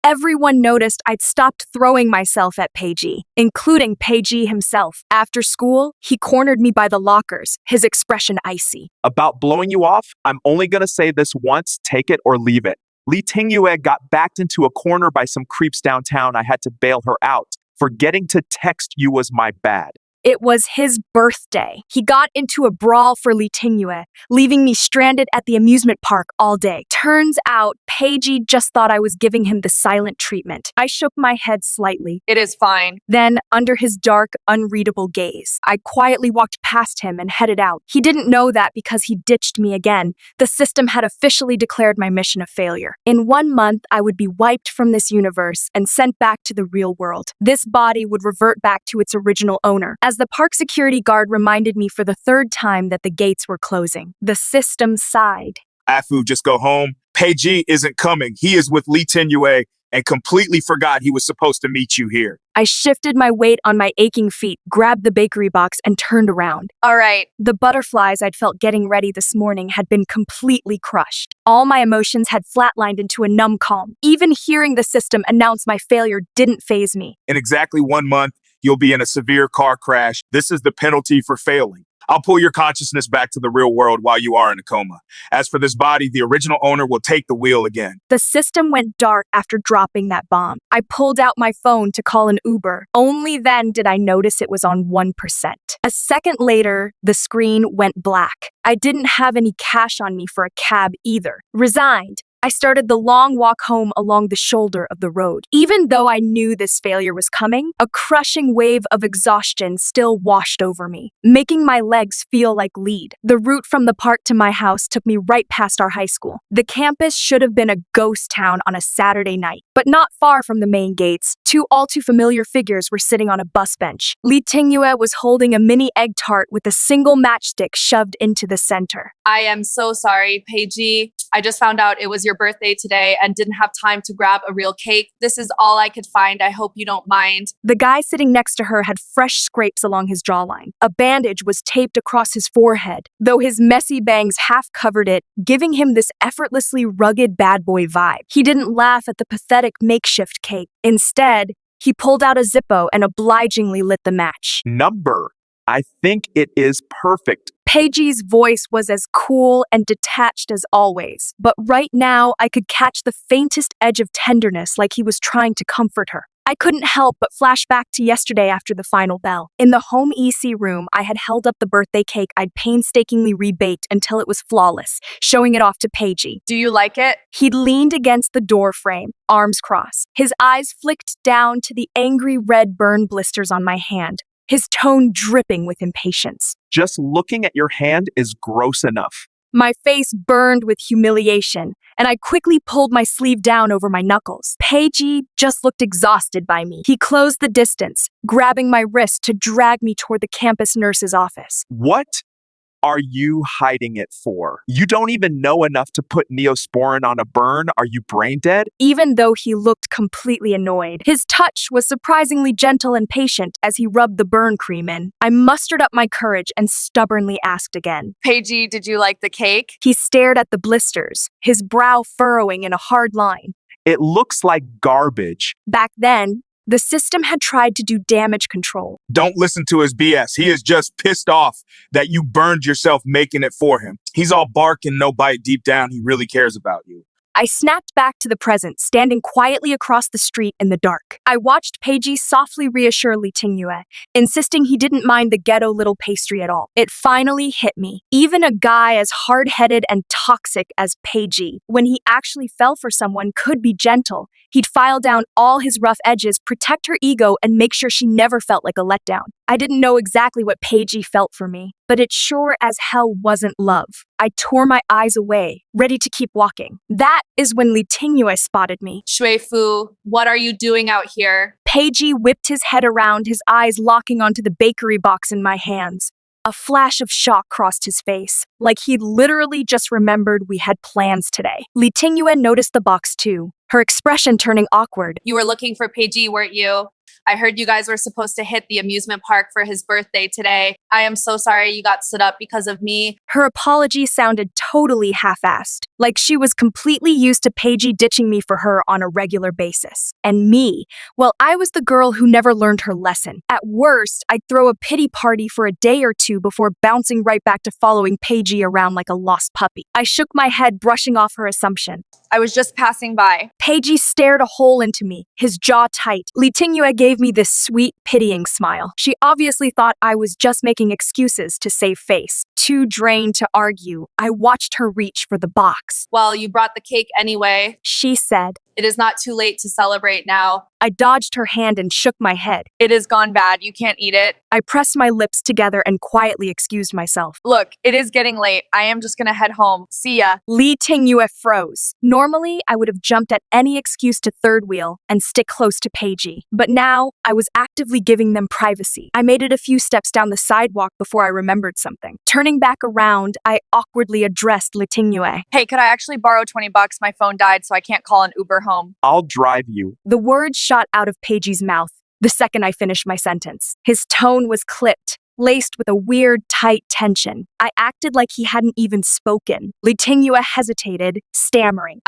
Everyone noticed I'd stopped throwing myself at Peiji, including Peiji himself. After school, he cornered me by the lockers, his expression icy. About blowing you off, I'm only gonna say this once, take it or leave it. Lee Tingyue got backed into a corner by some creeps downtown. I had to bail her out. Forgetting to text you was my bad. It was his birthday. He got into a brawl for Lee Tingyue, leaving me stranded at the amusement park all day. Turns out, Peiji just thought I was giving him the silent treatment. I shook my head slightly. It is fine. Then, under his dark, unreadable gaze, I quietly walked past him and headed out. He didn't know that because he ditched me again. The system had officially declared my mission a failure. In 1 month, I would be wiped from this universe and sent back to the real world. This body would revert back to its original owner. As the park security guard reminded me for the third time that the gates were closing, the system sighed. Afu, just go home. Peiji isn't coming. He is with Lee Tingyue and completely forgot he was supposed to meet you here. I shifted my weight on my aching feet, grabbed the bakery box, and turned around. All right. The butterflies I'd felt getting ready this morning had been completely crushed. All my emotions had flatlined into a numb calm. Even hearing the system announce my failure didn't faze me. In exactly 1 month, you'll be in a severe car crash. This is the penalty for failing. I'll pull your consciousness back to the real world while you are in a coma. As for this body, the original owner will take the wheel again. The system went dark after dropping that bomb. I pulled out my phone to call an Uber. Only then did I notice it was on 1%. A second later, the screen went black. I didn't have any cash on me for a cab either. Resigned, I started the long walk home along the shoulder of the road. Even though I knew this failure was coming, a crushing wave of exhaustion still washed over me, making my legs feel like lead. The route from the park to my house took me right past our high school. The campus should have been a ghost town on a Saturday night, but not far from the main gates, two all too familiar figures were sitting on a bus bench. Lee Tingyue was holding a mini egg tart with a single matchstick shoved into the center. I am so sorry, Peiji. I just found out it was your birthday today and didn't have time to grab a real cake. This is all I could find. I hope you don't mind. The guy sitting next to her had fresh scrapes along his jawline. A bandage was taped across his forehead, though his messy bangs half covered it, giving him this effortlessly rugged bad boy vibe. He didn't laugh at the pathetic makeshift cake. Instead, he pulled out a Zippo and obligingly lit the match. Number. I think it is perfect. Peiji's voice was as cool and detached as always, but right now I could catch the faintest edge of tenderness like he was trying to comfort her. I couldn't help but flash back to yesterday after the final bell. In the home EC room, I had held up the birthday cake I'd painstakingly rebaked until it was flawless, showing it off to Peiji. Do you like it? He'd leaned against the door frame, arms crossed. His eyes flicked down to the angry red burn blisters on my hand, his tone dripping with impatience. Just looking at your hand is gross enough. My face burned with humiliation, and I quickly pulled my sleeve down over my knuckles. Peiji just looked exhausted by me. He closed the distance, grabbing my wrist to drag me toward the campus nurse's office. What are you hiding it for? You don't even know enough to put Neosporin on a burn. Are you brain dead? Even though he looked completely annoyed, his touch was surprisingly gentle and patient as he rubbed the burn cream in. I mustered up my courage and stubbornly asked again. Peiji, did you like the cake? He stared at the blisters, his brow furrowing in a hard line. It looks like garbage. Back then, the system had tried to do damage control. Don't listen to his BS. He is just pissed off that you burned yourself making it for him. He's all bark and no bite. Deep down, he really cares about you. I snapped back to the present, standing quietly across the street in the dark. I watched Peiji softly reassure Lee Tingyue, insisting he didn't mind the ghetto little pastry at all. It finally hit me. Even a guy as hard-headed and toxic as Peiji, when he actually fell for someone, could be gentle. He'd file down all his rough edges, protect her ego, and make sure she never felt like a letdown. I didn't know exactly what Peiji felt for me, but it sure as hell wasn't love. I tore my eyes away, ready to keep walking. That is when Lee Tingyue spotted me. Shuifu, what are you doing out here? Peiji whipped his head around, his eyes locking onto the bakery box in my hands. A flash of shock crossed his face, like he'd literally just remembered we had plans today. Lee Tingyue noticed the box too, her expression turning awkward. You were looking for Peiji, weren't you? I heard you guys were supposed to hit the amusement park for his birthday today. I am so sorry you got stood up because of me. Her apology sounded totally half-assed. like she was completely used to Paigey ditching me for her on a regular basis. And me, well, I was the girl who never learned her lesson. At worst, I'd throw a pity party for a day or two before bouncing right back to following Paigey around like a lost puppy. I shook my head, brushing off her assumption. I was just passing by. Paigey stared a hole into me, his jaw tight. Li Tingyue gave me this sweet, pitying smile. She obviously thought I was just making excuses to save face. Too drained to argue, I watched her reach for the box. Well, you brought the cake anyway. She said. It is not too late to celebrate now. I dodged her hand and shook my head. It has gone bad. You can't eat it. I pressed my lips together and quietly excused myself. Look, it is getting late. I am just gonna head home. See ya. Li Tingyue froze. Normally, I would have jumped at any excuse to third wheel and stick close to Paigey. But now, I was actively giving them privacy. I made it a few steps down the sidewalk before I remembered something. Turning back around, I awkwardly addressed Li Tingyue. Hey, could I actually borrow $20? My phone died, so I can't call an Uber home. I'll drive you. The words shot out of Paigey's mouth the second I finished my sentence. His tone was clipped, laced with a weird, tight tension. I acted like he hadn't even spoken. Li Tingyue hesitated, stammering.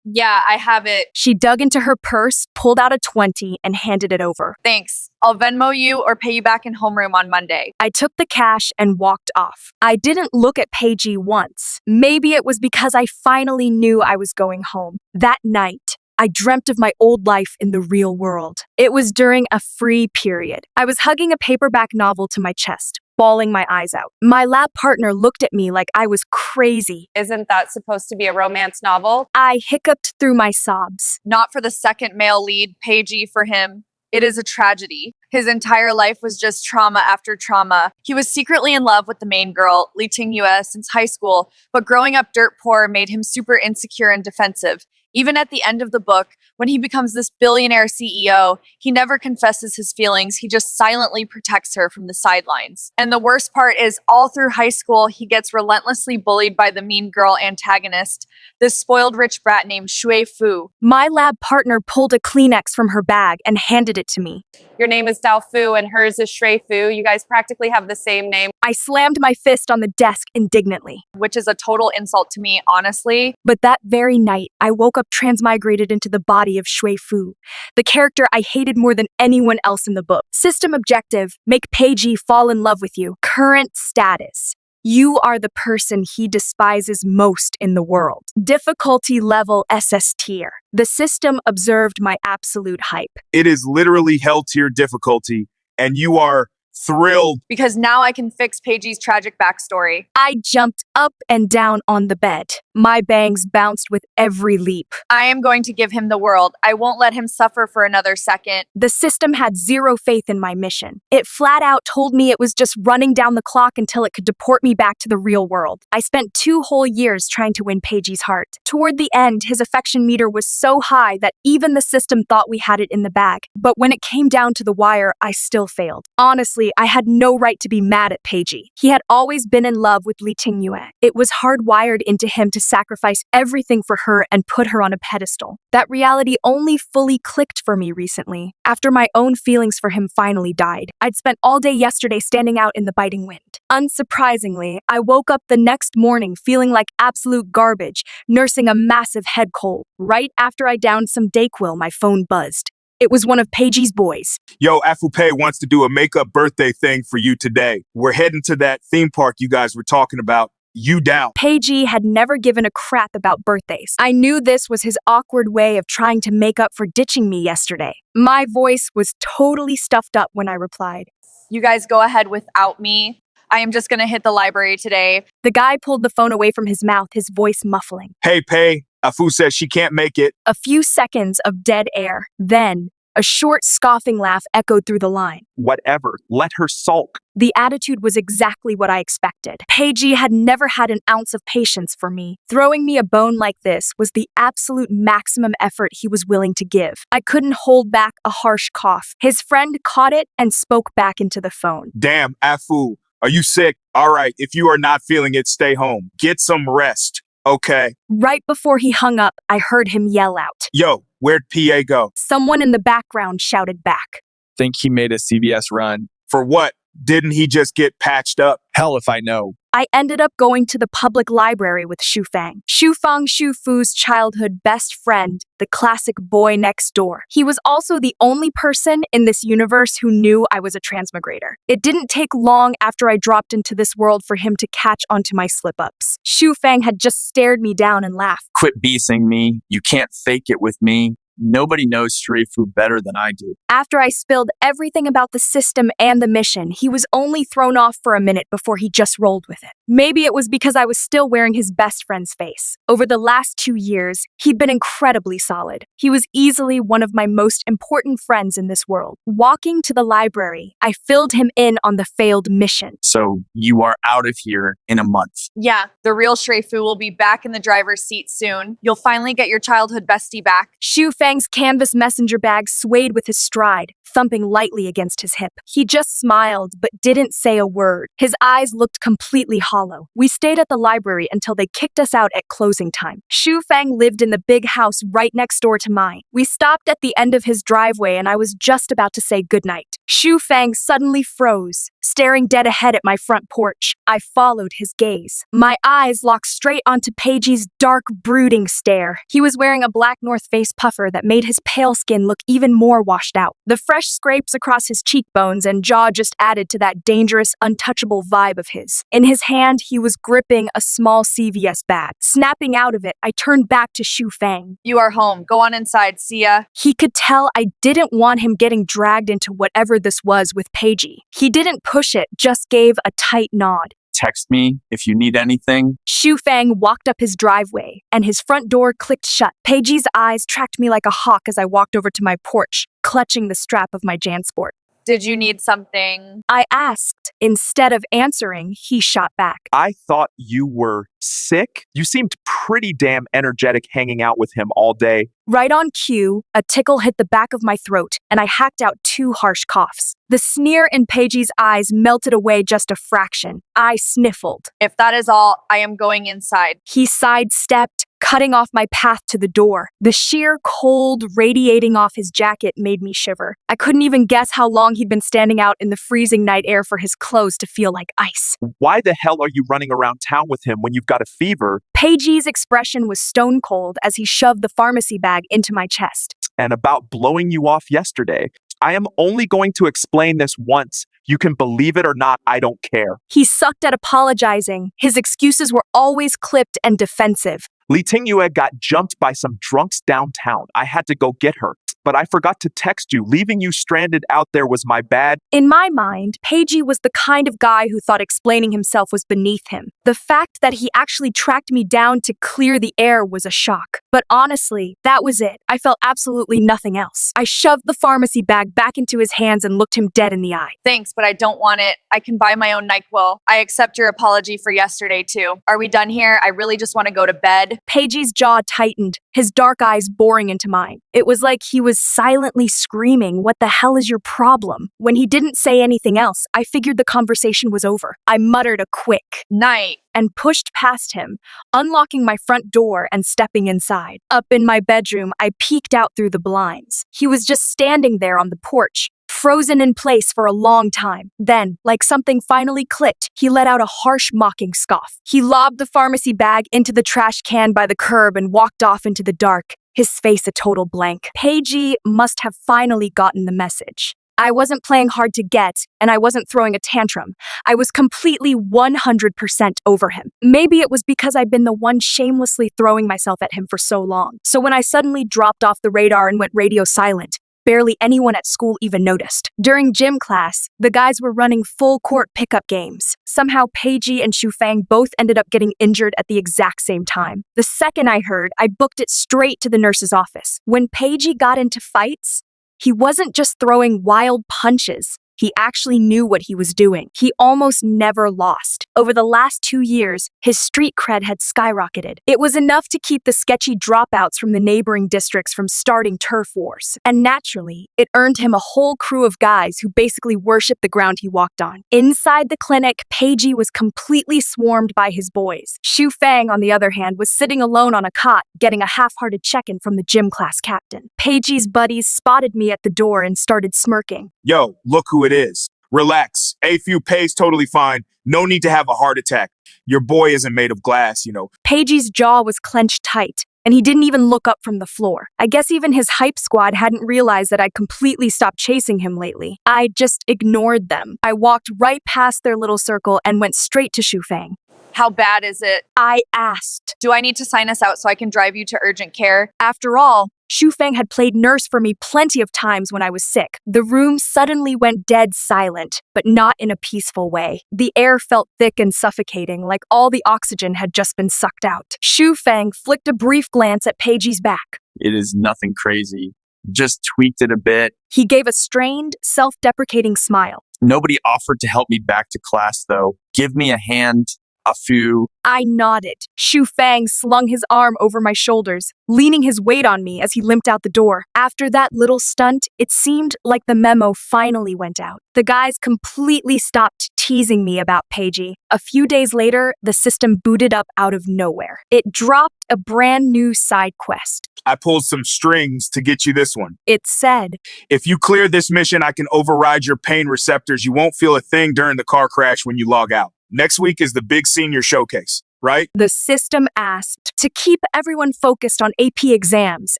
Yeah, I have it. She dug into her purse, pulled out a 20, and handed it over. Thanks. I'll Venmo you or pay you back in homeroom on Monday. I took the cash and walked off. I didn't look at Paigey once. Maybe it was because I finally knew I was going home. That night, I dreamt of my old life in the real world. It was during a free period. I was hugging a paperback novel to my chest, bawling my eyes out. My lab partner looked at me like I was crazy. Isn't that supposed to be a romance novel? I hiccuped through my sobs. Not for the second male lead, Paigey for him. It is a tragedy. His entire life was just trauma after trauma. He was secretly in love with the main girl, Li Tingyue, since high school, but growing up dirt poor made him super insecure and defensive. Even at the end of the book, when he becomes this billionaire CEO, he never confesses his feelings. He just silently protects her from the sidelines. And the worst part is, all through high school, he gets relentlessly bullied by the mean girl antagonist, this spoiled rich brat named Shui Fu. My lab partner pulled a Kleenex from her bag and handed it to me. Your name is Dao Fu and hers is Shui Fu. You guys practically have the same name, I slammed my fist on the desk indignantly. which is a total insult to me, honestly. But that very night, I woke up transmigrated into the body of Shui Fu, the character I hated more than anyone else in the book. System objective, make Paigey fall in love with you. Current status. You are the person he despises most in the world. Difficulty level SS tier. The system observed my absolute hype. It is literally hell tier difficulty, and you are thrilled. Because now I can fix Paigey's tragic backstory. I jumped up and down on the bed. My bangs bounced with every leap. I am going to give him the world. I won't let him suffer for another second. The system had zero faith in my mission. It flat out told me it was just running down the clock until it could deport me back to the real world. I spent 2 whole years trying to win Paigey's heart. Toward the end, his affection meter was so high that even the system thought we had it in the bag. But when it came down to the wire, I still failed. Honestly, I had no right to be mad at Paigey. He had always been in love with Li Tingyue. It was hardwired into him to sacrifice everything for her and put her on a pedestal. That reality only fully clicked for me recently, after my own feelings for him finally died. I'd spent all day yesterday standing out in the biting wind. Unsurprisingly, I woke up the next morning feeling like absolute garbage, nursing a massive head cold. Right after I downed some Dayquil, my phone buzzed. It was one of Paigey's boys. Yo, Afupe wants to do a makeup birthday thing for you today. We're heading to that theme park you guys were talking about. You down? Paigey had never given a crap about birthdays. I knew this was his awkward way of trying to make up for ditching me yesterday. My voice was totally stuffed up when I replied. You guys go ahead without me. I am just gonna hit the library today. The guy pulled the phone away from his mouth, his voice muffling. Hey, Pei, Afu says she can't make it. A few seconds of dead air. Then, a short, scoffing laugh echoed through the line. Whatever. Let her sulk. The attitude was exactly what I expected. Paigey had never had an ounce of patience for me. Throwing me a bone like this was the absolute maximum effort he was willing to give. I couldn't hold back a harsh cough. His friend caught it and spoke back into the phone. Damn, Afu, are you sick? All right, if you are not feeling it, stay home. Get some rest, okay? Right before he hung up, I heard him yell out. Yo, where'd PA go? Someone in the background shouted back. Think he made a CVS run. For what? Didn't he just get patched up? Hell if I know. I ended up going to the public library with Shufang. Shufang Shufu's childhood best friend, the classic boy next door. He was also the only person in this universe who knew I was a transmigrator. It didn't take long after I dropped into this world for him to catch onto my slip-ups. Shufang had just stared me down and laughed. Quit beasing me. You can't fake it with me. Nobody knows Shreefu better than I do. After I spilled everything about the system and the mission, he was only thrown off for a minute before he just rolled with it. Maybe it was because I was still wearing his best friend's face. Over the last 2 years, he'd been incredibly solid. He was easily one of my most important friends in this world. Walking to the library, I filled him in on the failed mission. So you are out of here in a month. Yeah, the real Shreefu will be back in the driver's seat soon. You'll finally get your childhood bestie back. Shufang's canvas messenger bag swayed with his stride, thumping lightly against his hip. He just smiled, but didn't say a word. His eyes looked completely hollow. We stayed at the library until they kicked us out at closing time. Shufang lived in the big house right next door to mine. We stopped at the end of his driveway and I was just about to say goodnight. Shufang suddenly froze, staring dead ahead at my front porch. I followed his gaze. My eyes locked straight onto Pagey's dark, brooding stare. He was wearing a black North Face puffer that made his pale skin look even more washed out. The fresh scrapes across his cheekbones and jaw just added to that dangerous, untouchable vibe of his. In his hand, he was gripping a small CVS bag. Snapping out of it, I turned back to Shufang. You are home. Go on inside. See ya. He could tell I didn't want him getting dragged into whatever this was with Pagey. He didn't push it, just gave a tight nod. Text me if you need anything. Shufang walked up his driveway, and his front door clicked shut. Pagey's eyes tracked me like a hawk as I walked over to my porch, clutching the strap of my JanSport. Did you need something? I asked. Instead of answering, he shot back. I thought you were sick. You seemed pretty damn energetic hanging out with him all day. Right on cue, a tickle hit the back of my throat, and I hacked out 2 harsh coughs. The sneer in Pagey's eyes melted away just a fraction. I sniffled. If that is all, I am going inside. He sidestepped, cutting off my path to the door. The sheer cold radiating off his jacket made me shiver. I couldn't even guess how long he'd been standing out in the freezing night air for his clothes to feel like ice. Why the hell are you running around town with him when you've got a fever? Pagey's expression was stone cold as he shoved the pharmacy bag into my chest. And about blowing you off yesterday. I am only going to explain this once. You can believe it or not, I don't care. He sucked at apologizing. His excuses were always clipped and defensive. Li Tingyue got jumped by some drunks downtown. I had to go get her. But I forgot to text you. Leaving you stranded out there was my bad. In my mind, Pagey was the kind of guy who thought explaining himself was beneath him. The fact that he actually tracked me down to clear the air was a shock. But honestly, that was it. I felt absolutely nothing else. I shoved the pharmacy bag back into his hands and looked him dead in the eye. Thanks, but I don't want it. I can buy my own NyQuil. I accept your apology for yesterday, too. Are we done here? I really just want to go to bed. Pagey's jaw tightened, his dark eyes boring into mine. It was like he was silently screaming, "What the hell is your problem?" When he didn't say anything else, I figured the conversation was over. I muttered a quick Night. and pushed past him, unlocking my front door and stepping inside. Up in my bedroom, I peeked out through the blinds. He was just standing there on the porch, frozen in place for a long time. Then, like something finally clicked, he let out a harsh, mocking scoff. He lobbed the pharmacy bag into the trash can by the curb and walked off into the dark, his face a total blank. Pagey must have finally gotten the message. I wasn't playing hard to get, and I wasn't throwing a tantrum. I was completely 100% over him. Maybe it was because I'd been the one shamelessly throwing myself at him for so long. So when I suddenly dropped off the radar and went radio silent, barely anyone at school even noticed. During gym class, the guys were running full-court pickup games. Somehow, Pagey and Shufang both ended up getting injured at the exact same time. The second I heard, I booked it straight to the nurse's office. When Pagey got into fights, he wasn't just throwing wild punches. He actually knew what he was doing. He almost never lost. Over the last 2 years, his street cred had skyrocketed. It was enough to keep the sketchy dropouts from the neighboring districts from starting turf wars. And naturally, it earned him a whole crew of guys who basically worshipped the ground he walked on. Inside the clinic, Pagey was completely swarmed by his boys. Shufang, on the other hand, was sitting alone on a cot, getting a half-hearted check-in from the gym class captain. Pagey's buddies spotted me at the door and started smirking. Yo, look who it is. Relax. A few pays totally fine. No need to have a heart attack. Your boy isn't made of glass, you know. Pagey's jaw was clenched tight, and he didn't even look up from the floor. I guess even his hype squad hadn't realized that I'd completely stopped chasing him lately. I just ignored them. I walked right past their little circle and went straight to Shufang. How bad is it? I asked. Do I need to sign us out so I can drive you to urgent care? After all, Shufang had played nurse for me plenty of times when I was sick. The room suddenly went dead silent, but not in a peaceful way. The air felt thick and suffocating, like all the oxygen had just been sucked out. Shufang flicked a brief glance at Pagey's back. It is nothing crazy. Just tweaked it a bit. He gave a strained, self-deprecating smile. Nobody offered to help me back to class, though. Give me a hand. A few. I nodded. Shufang slung his arm over my shoulders, leaning his weight on me as he limped out the door. After that little stunt, it seemed like the memo finally went out. The guys completely stopped teasing me about Pagey. A few days later, the system booted up out of nowhere. It dropped a brand new side quest. I pulled some strings to get you this one. It said, If you clear this mission, I can override your pain receptors. You won't feel a thing during the car crash when you log out. Next week is the big senior showcase, right? the system asked to keep everyone focused on AP exams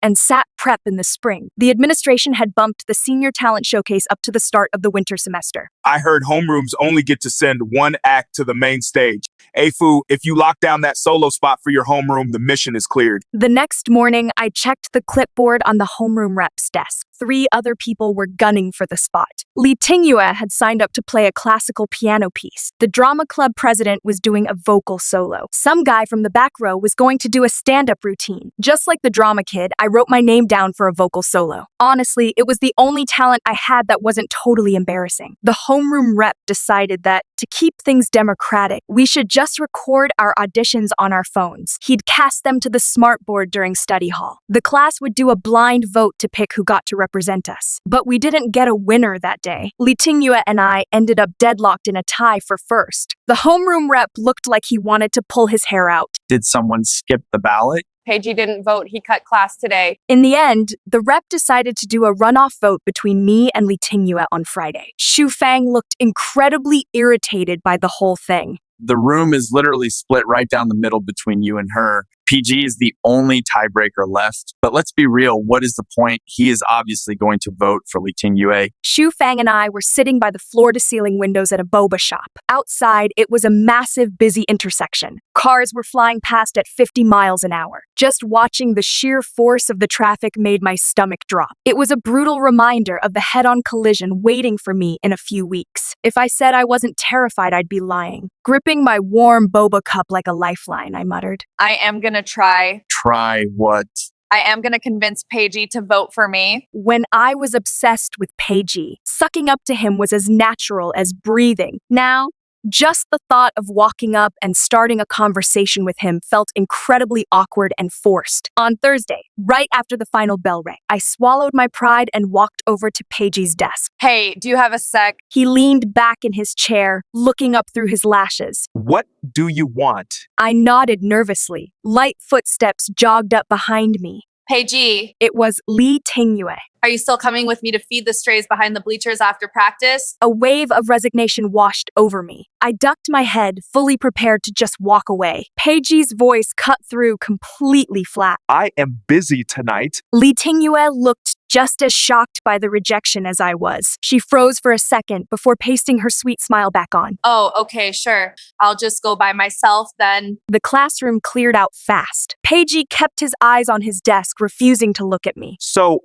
and SAT prep in the spring. The administration had bumped the senior talent showcase up to the start of the winter semester. I heard homerooms only get to send one act to the main stage. Afu, if you lock down that solo spot for your homeroom, the mission is cleared. The next morning, I checked the clipboard on the homeroom rep's desk. 3 other people were gunning for the spot. Li Tingyue had signed up to play a classical piano piece. The drama club president was doing a vocal solo. Some guy from the back row was going to do a stand-up routine. Just like the drama kid, I wrote my name down for a vocal solo. Honestly, it was the only talent I had that wasn't totally embarrassing. The homeroom rep decided that to keep things democratic, we should just record our auditions on our phones. He'd cast them to the smartboard during study hall. The class would do a blind vote to pick who got to represent us. But we didn't get a winner that day. Li Tingyue and I ended up deadlocked in a tie for first. The homeroom rep looked like he wanted to pull his hair out. Did someone skip the ballot? Pagey didn't vote. He cut class today. In the end, the rep decided to do a runoff vote between me and Li Tingyue on Friday. Shufang looked incredibly irritated by the whole thing. The room is literally split right down the middle between you and her. PG is the only tiebreaker left. But let's be real, what is the point? He is obviously going to vote for Li Tingyue. Shufang and I were sitting by the floor-to-ceiling windows at a boba shop. Outside, it was a massive, busy intersection. Cars were flying past at 50 miles an hour. Just watching the sheer force of the traffic made my stomach drop. It was a brutal reminder of the head-on collision waiting for me in a few weeks. If I said I wasn't terrified, I'd be lying. Gripping my warm boba cup like a lifeline, I muttered. I am gonna try. Try what? I am gonna convince Pagey to vote for me. When I was obsessed with Pagey, sucking up to him was as natural as breathing. Now, just the thought of walking up and starting a conversation with him felt incredibly awkward and forced. On Thursday, right after the final bell rang, I swallowed my pride and walked over to Pagey's desk. Hey, do you have a sec? He leaned back in his chair, looking up through his lashes. What do you want? I nodded nervously. Light footsteps jogged up behind me. Pagey, It was Li Tingyue. are you still coming with me to feed the strays behind the bleachers after practice? A wave of resignation washed over me. I ducked my head, fully prepared to just walk away. Pagey's voice cut through completely flat. I am busy tonight. Li Tingyue looked just as shocked by the rejection as I was. She froze for a second before pasting her sweet smile back on. Oh, okay, sure. I'll just go by myself then. The classroom cleared out fast. Pagey kept his eyes on his desk, refusing to look at me. So,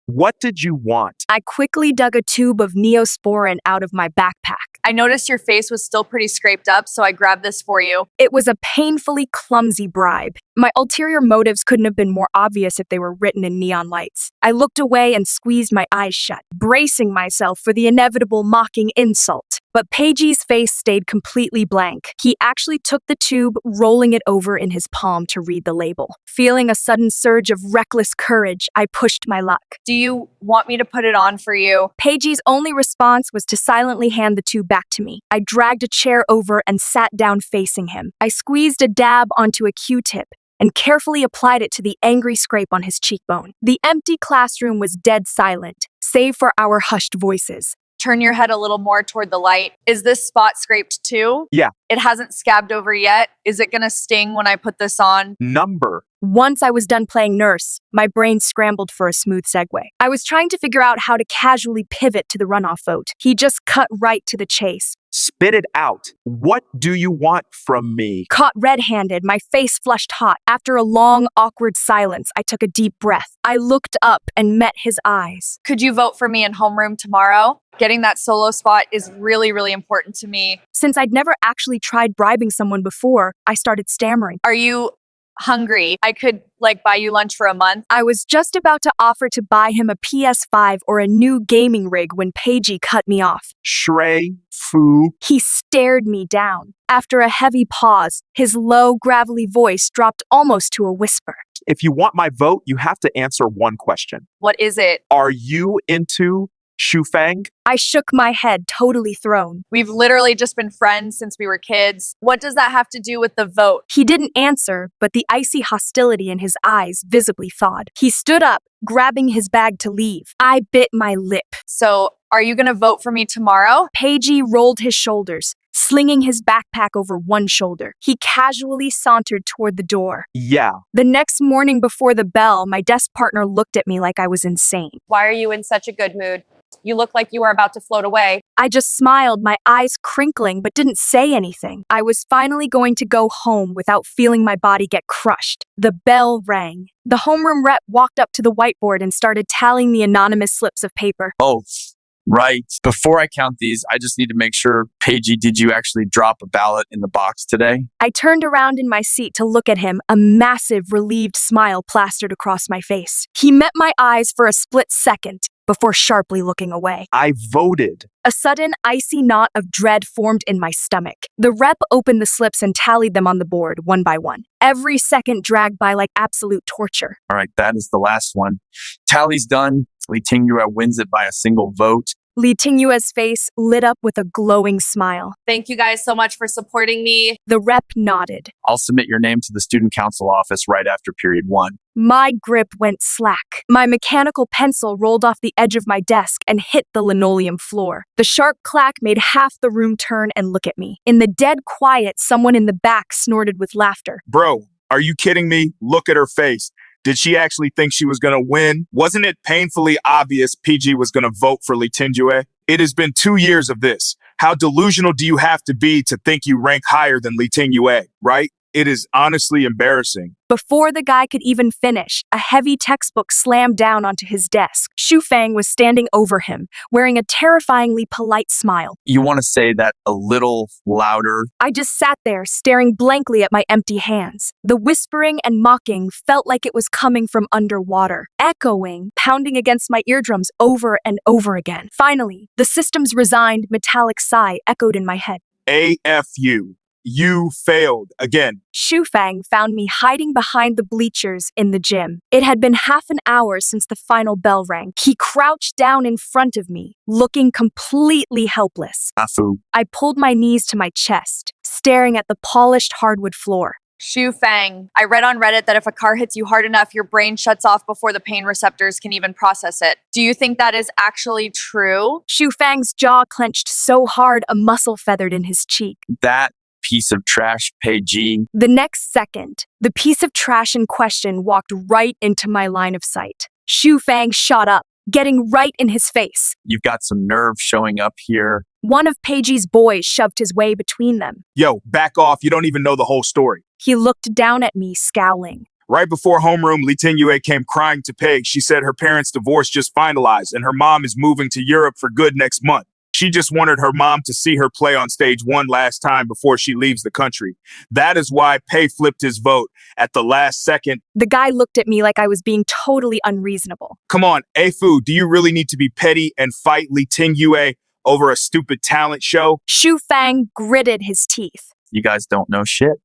what did you want? I quickly dug a tube of Neosporin out of my backpack. I noticed your face was still pretty scraped up, so I grabbed this for you. It was a painfully clumsy bribe. My ulterior motives couldn't have been more obvious if they were written in neon lights. I looked away and squeezed my eyes shut, bracing myself for the inevitable mocking insult. But Pagey's face stayed completely blank. He actually took the tube, rolling it over in his palm to read the label. Feeling a sudden surge of reckless courage, I pushed my luck. Do you want me to put it on for you? Pagey's only response was to silently hand the tube back to me. I dragged a chair over and sat down facing him. I squeezed a dab onto a Q-tip and carefully applied it to the angry scrape on his cheekbone. The empty classroom was dead silent, save for our hushed voices. Turn your head a little more toward the light. Is this spot scraped too? Yeah. It hasn't scabbed over yet. Is it gonna sting when I put this on? Number. Once I was done playing nurse, my brain scrambled for a smooth segue. I was trying to figure out how to casually pivot to the runoff vote. He just cut right to the chase. Spit it out. What do you want from me? Caught red-handed, my face flushed hot. After a long, awkward silence, I took a deep breath. I looked up and met his eyes. Could you vote for me in homeroom tomorrow? Getting that solo spot is really, really important to me. Since I'd never actually tried bribing someone before, I started stammering. Are you hungry? I could buy you lunch for a month. I was just about to offer to buy him a PS5 or a new gaming rig when Paigey cut me off. Shrey, Fu. He stared me down. After a heavy pause, his low, gravelly voice dropped almost to a whisper. If you want my vote, you have to answer one question. What is it? Are you into Shufang? I shook my head, totally thrown. We've literally just been friends since we were kids. What does that have to do with the vote? He didn't answer, but the icy hostility in his eyes visibly thawed. He stood up, grabbing his bag to leave. I bit my lip. So, are you gonna vote for me tomorrow? Paigey rolled his shoulders, slinging his backpack over one shoulder. He casually sauntered toward the door. Yeah. The next morning before the bell, my desk partner looked at me like I was insane. Why are you in such a good mood? You look like you are about to float away. I just smiled, my eyes crinkling, but didn't say anything. I was finally going to go home without feeling my body get crushed. The bell rang. The homeroom rep walked up to the whiteboard and started tallying the anonymous slips of paper. Oh, right. Before I count these, I just need to make sure, Paigey, did you actually drop a ballot in the box today? I turned around in my seat to look at him, a massive, relieved smile plastered across my face. He met my eyes for a split second before sharply looking away. I voted. A sudden, icy knot of dread formed in my stomach. The rep opened the slips and tallied them on the board, one by one. Every second dragged by like absolute torture. All right, that is the last one. Tally's done. Li Tingyue wins it by a single vote. Li Tingyue's face lit up with a glowing smile. Thank you guys so much for supporting me. The rep nodded. I'll submit your name to the student council office right after period 1. My grip went slack. My mechanical pencil rolled off the edge of my desk and hit the linoleum floor. The sharp clack made half the room turn and look at me. In the dead quiet, someone in the back snorted with laughter. Bro, are you kidding me? Look at her face. Did she actually think she was going to win? Wasn't it painfully obvious PG was going to vote for Li Tingyue? It has been 2 years of this. How delusional do you have to be to think you rank higher than Li Tingyue, right? It is honestly embarrassing. Before the guy could even finish, a heavy textbook slammed down onto his desk. Shufang was standing over him, wearing a terrifyingly polite smile. You want to say that a little louder? I just sat there, staring blankly at my empty hands. The whispering and mocking felt like it was coming from underwater, echoing, pounding against my eardrums over and over again. Finally, the system's resigned, metallic sigh echoed in my head. AFU. You failed again. Shufang found me hiding behind the bleachers in the gym. It had been half an hour since the final bell rang. He crouched down in front of me, looking completely helpless. Afu. I pulled my knees to my chest, staring at the polished hardwood floor. Shufang. I read on Reddit that if a car hits you hard enough, your brain shuts off before the pain receptors can even process it. Do you think that is actually true? Shufang's jaw clenched so hard a muscle feathered in his cheek. That piece of trash, Paigey. The next second, the piece of trash in question walked right into my line of sight. Shufang shot up, getting right in his face. You've got some nerve showing up here. One of Paigey's boys shoved his way between them. Yo, back off. You don't even know the whole story. He looked down at me, scowling. Right before homeroom, Li Tingyue came crying to Paige. She said her parents' divorce just finalized and her mom is moving to Europe for good next month. She just wanted her mom to see her play on stage one last time before she leaves the country. That is why Pei flipped his vote at the last second. The guy looked at me like I was being totally unreasonable. Come on, Afu, do you really need to be petty and fight Li Tingyue over a stupid talent show? Shufang gritted his teeth. You guys don't know shit.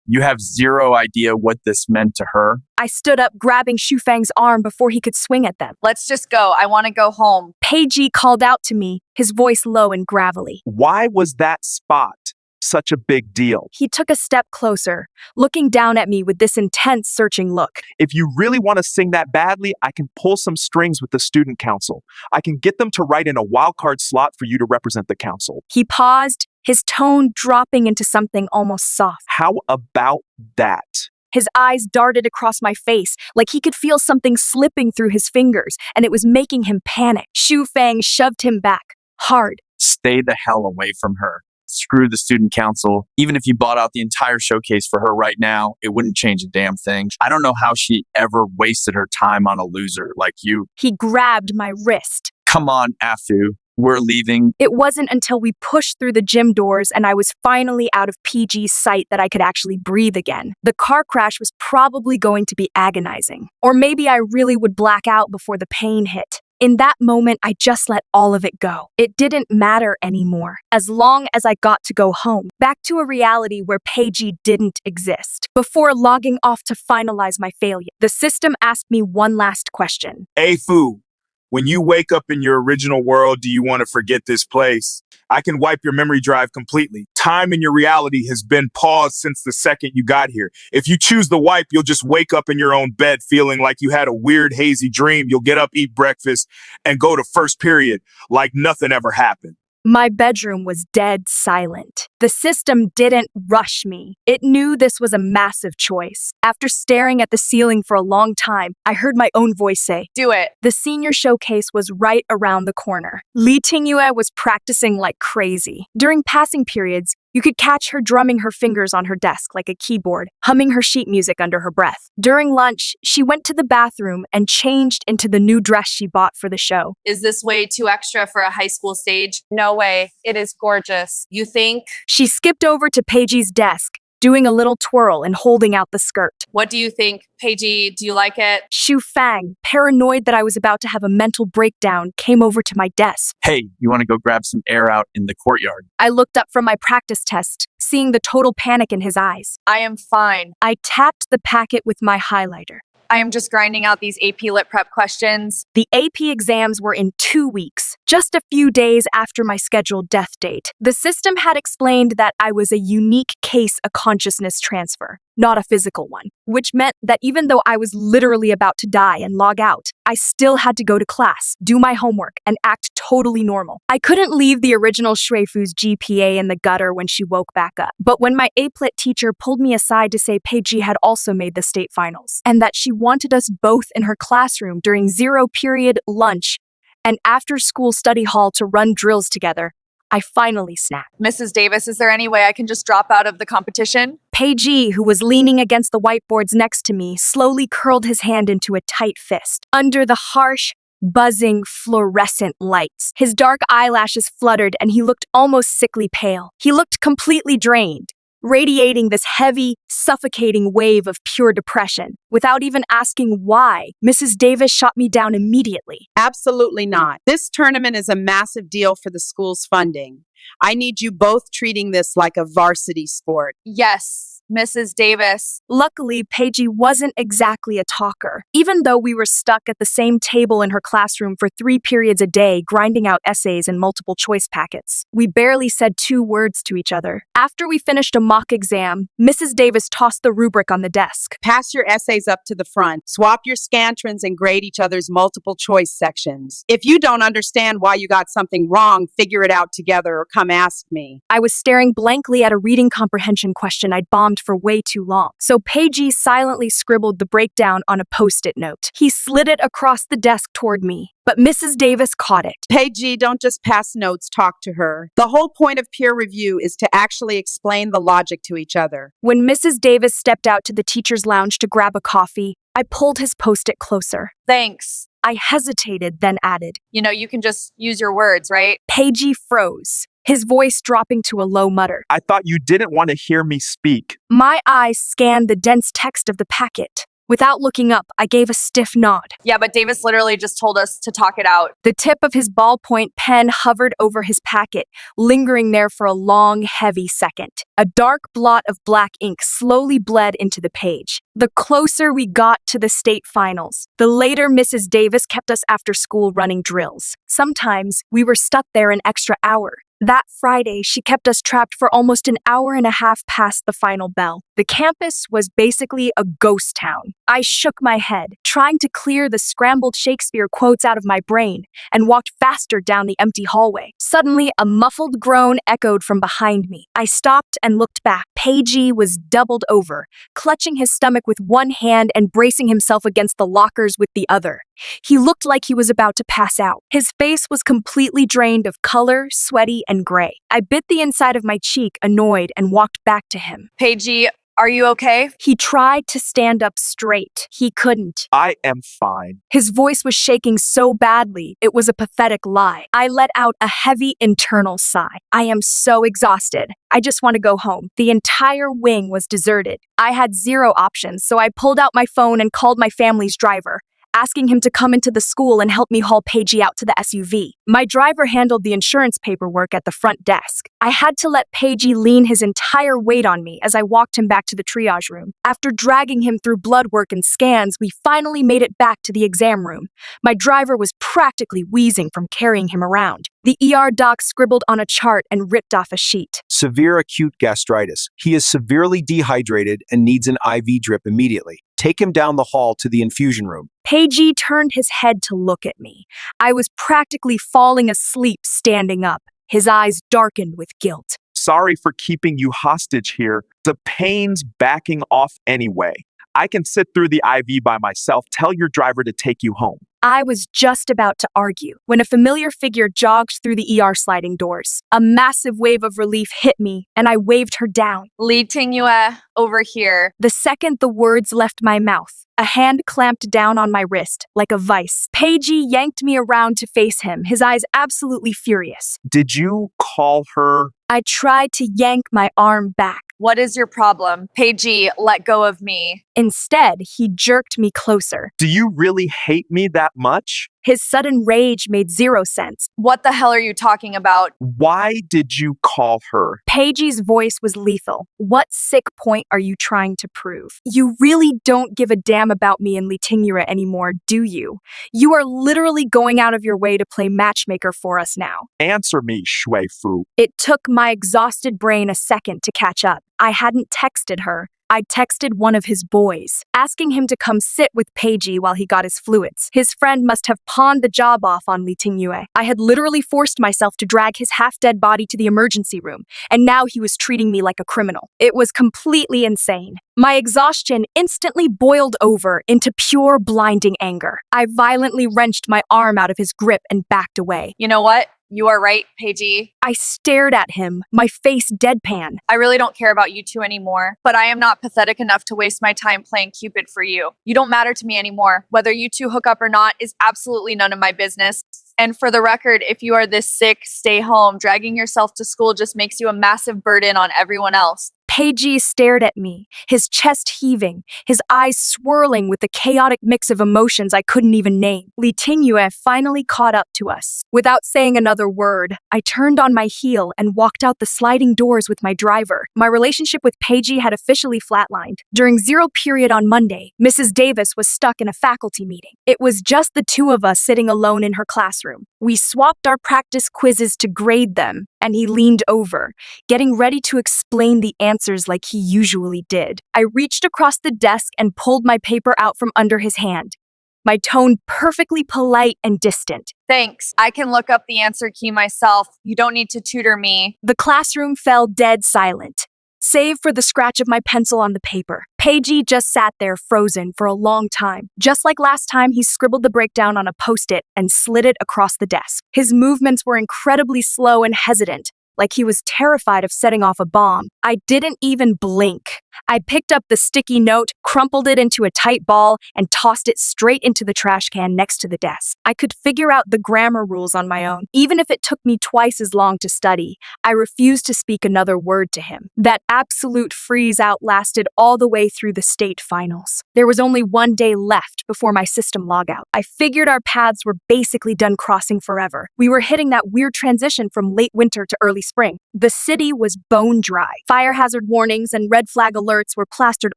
You have zero idea what this meant to her. I stood up, grabbing Shufang's arm before he could swing at them. Let's just go. I want to go home. Paigey called out to me, his voice low and gravelly. Why was that spot such a big deal. He took a step closer, looking down at me with this intense, searching look. If you really want to sing that badly, I can pull some strings with the student council. I can get them to write in a wildcard slot for you to represent the council. He paused, his tone dropping into something almost soft. How about that? His eyes darted across my face, like he could feel something slipping through his fingers, and it was making him panic. Shu Fang shoved him back, hard. Stay the hell away from her. Screw the student council. Even if you bought out the entire showcase for her right now, it wouldn't change a damn thing. I don't know how she ever wasted her time on a loser like you. He grabbed my wrist. Come on, Afu. We're leaving. It wasn't until we pushed through the gym doors and I was finally out of PG's sight that I could actually breathe again. The car crash was probably going to be agonizing. Or maybe I really would black out before the pain hit. In that moment, I just let all of it go. It didn't matter anymore, as long as I got to go home, back to a reality where Peiji didn't exist. Before logging off to finalize my failure, the system asked me one last question. Hey, Fu, when you wake up in your original world, do you want to forget this place? I can wipe your memory drive completely. Time in your reality has been paused since the second you got here. If you choose the wipe, you'll just wake up in your own bed feeling like you had a weird, hazy dream. You'll get up, eat breakfast, and go to first period like nothing ever happened. My bedroom was dead silent. The system didn't rush me. It knew this was a massive choice. After staring at the ceiling for a long time, I heard my own voice say, Do it. the senior showcase was right around the corner. Li Tingyue was practicing like crazy. During passing periods, you could catch her drumming her fingers on her desk like a keyboard, humming her sheet music under her breath. During lunch, she went to the bathroom and changed into the new dress she bought for the show. Is this way too extra for a high school stage? No way. It is gorgeous. You think? She skipped over to Peiji's desk, doing a little twirl and holding out the skirt. What do you think? Peiji, do you like it? Shu Fang, paranoid that I was about to have a mental breakdown, came over to my desk. Hey, you want to go grab some air out in the courtyard? I looked up from my practice test, seeing the total panic in his eyes. I am fine. I tapped the packet with my highlighter. I am just grinding out these AP Lit Prep questions. The AP exams were in 2 weeks, just a few days after my scheduled death date. The system had explained that I was a unique case of consciousness transfer, not a physical one, which meant that even though I was literally about to die and log out, I still had to go to class, do my homework, and act totally normal. I couldn't leave the original Shreifu's GPA in the gutter when she woke back up. But when my APLIT teacher pulled me aside to say Peiji had also made the state finals, and that she wanted us both in her classroom during 0 period lunch and after school study hall to run drills together, I finally snapped. Mrs. Davis, is there any way I can just drop out of the competition? Peiji, who was leaning against the whiteboards next to me, slowly curled his hand into a tight fist. Under the harsh, buzzing, fluorescent lights, his dark eyelashes fluttered and he looked almost sickly pale. He looked completely drained, radiating this heavy, suffocating wave of pure depression. Without even asking why, Mrs. Davis shot me down immediately. Absolutely not. This tournament is a massive deal for the school's funding. I need you both treating this like a varsity sport. Yes, Mrs. Davis. Luckily, Peiji wasn't exactly a talker. Even though we were stuck at the same table in her classroom for 3 periods a day, grinding out essays and multiple choice packets, we barely said 2 words to each other. After we finished a mock exam, Mrs. Davis tossed the rubric on the desk. Pass your essays up to the front. Swap your scantrons and grade each other's multiple choice sections. If you don't understand why you got something wrong, figure it out together or come ask me. I was staring blankly at a reading comprehension question I'd bombed for way too long. So Peiji silently scribbled the breakdown on a post-it note. He slid it across the desk toward me, but Mrs. Davis caught it. Peiji, don't just pass notes, talk to her. The whole point of peer review is to actually explain the logic to each other. When Mrs. Davis stepped out to the teacher's lounge to grab a coffee, I pulled his post-it closer. Thanks. I hesitated, then added. You know, you can just use your words, right? Peiji froze, his voice dropping to a low mutter. I thought you didn't want to hear me speak. My eyes scanned the dense text of the packet. Without looking up, I gave a stiff nod. Yeah, but Davis literally just told us to talk it out. The tip of his ballpoint pen hovered over his packet, lingering there for a long, heavy second. A dark blot of black ink slowly bled into the page. The closer we got to the state finals, the later Mrs. Davis kept us after school running drills. Sometimes we were stuck there an extra hour, That Friday, she kept us trapped for almost an hour and a half past the final bell. The campus was basically a ghost town. I shook my head, trying to clear the scrambled Shakespeare quotes out of my brain, and walked faster down the empty hallway. Suddenly, a muffled groan echoed from behind me. I stopped and looked back. Pagey was doubled over, clutching his stomach with one hand and bracing himself against the lockers with the other. He looked like he was about to pass out. His face was completely drained of color, sweaty, and gray. I bit the inside of my cheek, annoyed, and walked back to him. Paigey, are you okay? He tried to stand up straight. He couldn't. I am fine. His voice was shaking so badly, it was a pathetic lie. I let out a heavy internal sigh. I am so exhausted. I just want to go home. The entire wing was deserted. I had zero options, so I pulled out my phone and called my family's driver, asking him to come into the school and help me haul Pagey out to the SUV. My driver handled the insurance paperwork at the front desk. I had to let Pagey lean his entire weight on me as I walked him back to the triage room. After dragging him through blood work and scans, we finally made it back to the exam room. My driver was practically wheezing from carrying him around. The ER doc scribbled on a chart and ripped off a sheet. Severe acute gastritis. He is severely dehydrated and needs an IV drip immediately. Take him down the hall to the infusion room. Pagey turned his head to look at me. I was practically falling asleep standing up. His eyes darkened with guilt. Sorry for keeping you hostage here. The pain's backing off anyway. I can sit through the IV by myself. Tell your driver to take you home. I was just about to argue when a familiar figure jogged through the ER sliding doors. A massive wave of relief hit me, and I waved her down. Lee Tingyue, over here. The second the words left my mouth, a hand clamped down on my wrist like a vice. Pagey yanked me around to face him, his eyes absolutely furious. Did you call her? I tried to yank my arm back. What is your problem? Paigey, let go of me. Instead, he jerked me closer. Do you really hate me that much? His sudden rage made zero sense. What the hell are you talking about? Why did you call her? Pagey's voice was lethal. What sick point are you trying to prove? You really don't give a damn about me and Lee Tingyue anymore, do you? You are literally going out of your way to play matchmaker for us now. Answer me, Shui Fu. It took my exhausted brain a second to catch up. I hadn't texted her. I'd texted one of his boys, asking him to come sit with Pagey while he got his fluids. His friend must have pawned the job off on Lee Tingyue. I had literally forced myself to drag his half-dead body to the emergency room, and now he was treating me like a criminal. It was completely insane. My exhaustion instantly boiled over into pure blinding anger. I violently wrenched my arm out of his grip and backed away. You know what? You are right, Paigey. I stared at him, my face deadpan. I really don't care about you two anymore, but I am not pathetic enough to waste my time playing Cupid for you. You don't matter to me anymore. Whether you two hook up or not is absolutely none of my business. And for the record, if you are this sick, stay home. Dragging yourself to school just makes you a massive burden on everyone else. Pagey stared at me, his chest heaving, his eyes swirling with a chaotic mix of emotions I couldn't even name. Lee Tingyue finally caught up to us. Without saying another word, I turned on my heel and walked out the sliding doors with my driver. My relationship with Pagey had officially flatlined. During zero period on Monday, Mrs. Davis was stuck in a faculty meeting. It was just the two of us sitting alone in her classroom. We swapped our practice quizzes to grade them, and he leaned over, getting ready to explain the answers like he usually did. I reached across the desk and pulled my paper out from under his hand, my tone perfectly polite and distant. Thanks. I can look up the answer key myself. You don't need to tutor me. The classroom fell dead silent, save for the scratch of my pencil on the paper. Pagey just sat there frozen for a long time. Just like last time, he scribbled the breakdown on a post-it and slid it across the desk. His movements were incredibly slow and hesitant, like he was terrified of setting off a bomb. I didn't even blink. I picked up the sticky note, crumpled it into a tight ball, and tossed it straight into the trash can next to the desk. I could figure out the grammar rules on my own. Even if it took me twice as long to study, I refused to speak another word to him. That absolute freeze-out lasted all the way through the state finals. There was only one day left before my system logout. I figured our paths were basically done crossing forever. We were hitting that weird transition from late winter to early spring. The city was bone dry. Fire hazard warnings and red flag alerts were plastered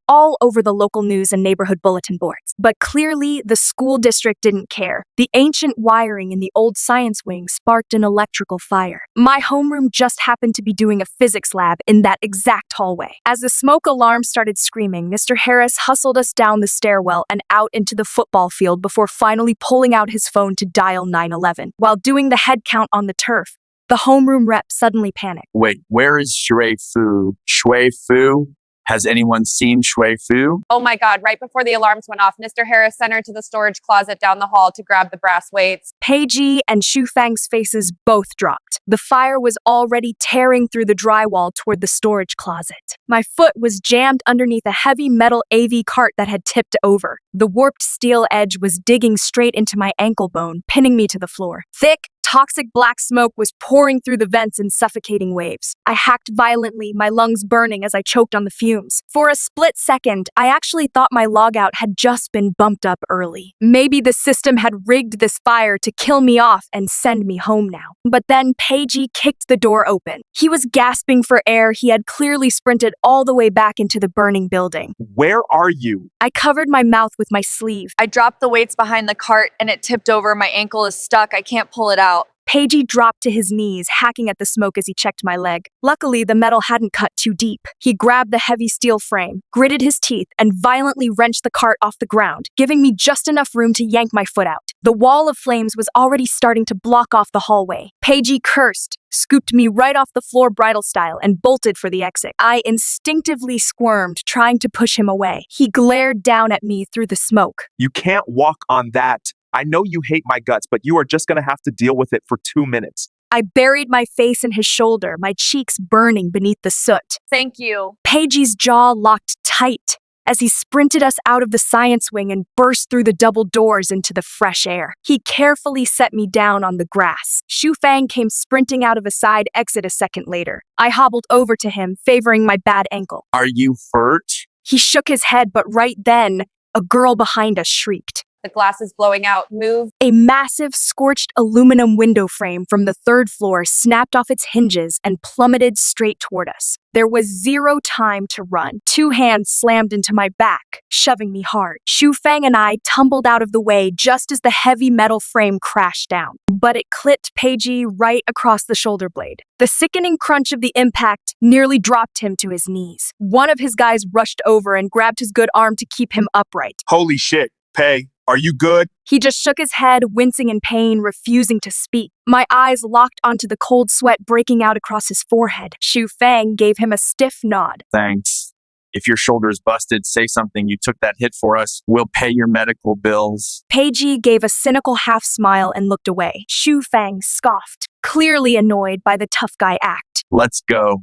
all over the local news and neighborhood bulletin boards. But clearly, the school district didn't care. The ancient wiring in the old science wing sparked an electrical fire. My homeroom just happened to be doing a physics lab in that exact hallway. As the smoke alarm started screaming, Mr. Harris hustled us down the stairwell and out into the football field before finally pulling out his phone to dial 911. While doing the head count on the turf, the homeroom rep suddenly panicked. Wait, where is Shui Fu? Shui Fu? Has anyone seen Shui Fu? Oh my God, right before the alarms went off, Mr. Harris sent her to the storage closet down the hall to grab the brass weights. Peiji and Shu Fang's faces both dropped. The fire was already tearing through the drywall toward the storage closet. My foot was jammed underneath a heavy metal AV cart that had tipped over. The warped steel edge was digging straight into my ankle bone, pinning me to the floor. Thick, toxic black smoke was pouring through the vents in suffocating waves. I hacked violently, my lungs burning as I choked on the fumes. For a split second, I actually thought my logout had just been bumped up early. Maybe the system had rigged this fire to kill me off and send me home now. But then Peiji kicked the door open. He was gasping for air. He had clearly sprinted all the way back into the burning building. Where are you? I covered my mouth with my sleeve. I dropped the weights behind the cart and it tipped over. My ankle is stuck. I can't pull it out. Peiji dropped to his knees, hacking at the smoke as he checked my leg. Luckily, the metal hadn't cut too deep. He grabbed the heavy steel frame, gritted his teeth, and violently wrenched the cart off the ground, giving me just enough room to yank my foot out. The wall of flames was already starting to block off the hallway. Peiji cursed, scooped me right off the floor bridal style, and bolted for the exit. I instinctively squirmed, trying to push him away. He glared down at me through the smoke. You can't walk on that. I know you hate my guts, but you are just going to have to deal with it for 2 minutes. I buried my face in his shoulder, my cheeks burning beneath the soot. Thank you. Peiji's jaw locked tight as he sprinted us out of the science wing and burst through the double doors into the fresh air. He carefully set me down on the grass. Shu Fang came sprinting out of a side exit a second later. I hobbled over to him, favoring my bad ankle. Are you hurt? He shook his head, but right then, a girl behind us shrieked. The glass is blowing out. Move. A massive, scorched aluminum window frame from the third floor snapped off its hinges and plummeted straight toward us. There was zero time to run. 2 hands slammed into my back, shoving me hard. Shu Fang and I tumbled out of the way just as the heavy metal frame crashed down. But it clipped Peiji right across the shoulder blade. The sickening crunch of the impact nearly dropped him to his knees. One of his guys rushed over and grabbed his good arm to keep him upright. Holy shit, Pei, are you good? He just shook his head, wincing in pain, refusing to speak. My eyes locked onto the cold sweat breaking out across his forehead. Shu Fang gave him a stiff nod. Thanks. If your shoulder is busted, say something. You took that hit for us. We'll pay your medical bills. Peiji gave a cynical half smile and looked away. Shu Fang scoffed, clearly annoyed by the tough guy act. Let's go.